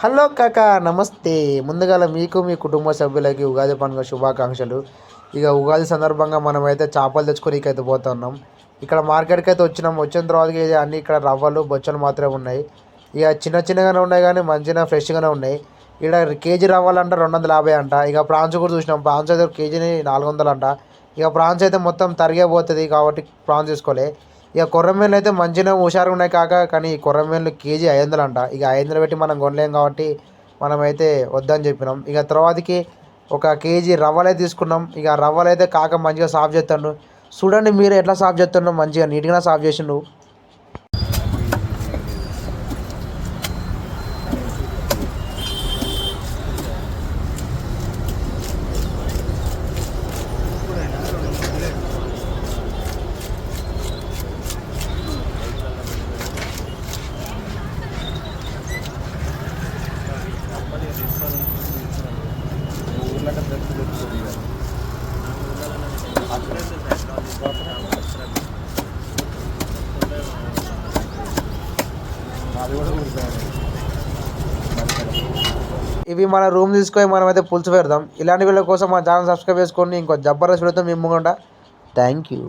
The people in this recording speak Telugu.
హలో కాకా నమస్తే. ముందుగాల మీకు మీ కుటుంబ సభ్యులకి ఉగాది పండుగ శుభాకాంక్షలు. ఇక ఉగాది సందర్భంగా మనమైతే చేపలు తెచ్చుకోనీకైతే పోతున్నాం. ఇక్కడ మార్కెట్కి అయితే వచ్చినాం. వచ్చిన తర్వాతకి అన్నీ ఇక్కడ రవ్వలు బొచ్చలు మాత్రమే ఉన్నాయి. ఇక చిన్న చిన్నగానే ఉన్నాయి కానీ మంచిగా ఫ్రెష్గానే ఉన్నాయి. ఇక్కడ కేజీ రవ్వాలంట 250 అంట. ఇక ప్రాన్స్ కూడా చూసినాం. ప్రాన్స్ అయితే కేజీని 400 అంట. ఇక ప్రాన్స్ అయితే మొత్తం తరిగే పోతుంది కాబట్టి ప్రాన్స్ తీసుకోలే. ఇక కొర్రమీన్లు అయితే మంచిగా హుషారుగా ఉన్నాయి కానీ ఈ కొర్రమీన్లు కేజీ 500 అంట. ఇక 500 పెట్టి మనం కొనలేం కాబట్టి మనమైతే వద్దని చెప్పినాం. ఇక తర్వాతకి ఒక కేజీ రవ్వలు అయితే తీసుకున్నాం. ఇక రవ్వలు అయితే మంచిగా సాఫ్ చేస్తాడు. చూడండి మీరు ఎట్లా సాఫ్ చేస్తున్నావు, మంచిగా నీట్గా సాఫ్ చేసిండు. ఇవి మన రూమ్ తీసుకొని మనమైతే పులుసు పెడదాం. ఇలాంటి వీళ్ళ కోసం మన ఛానల్ సబ్స్క్రైబ్ చేసుకోండి. ఇంకో జబర్దస్త్ వీడియోతో మేము ముంగంట. Thank you.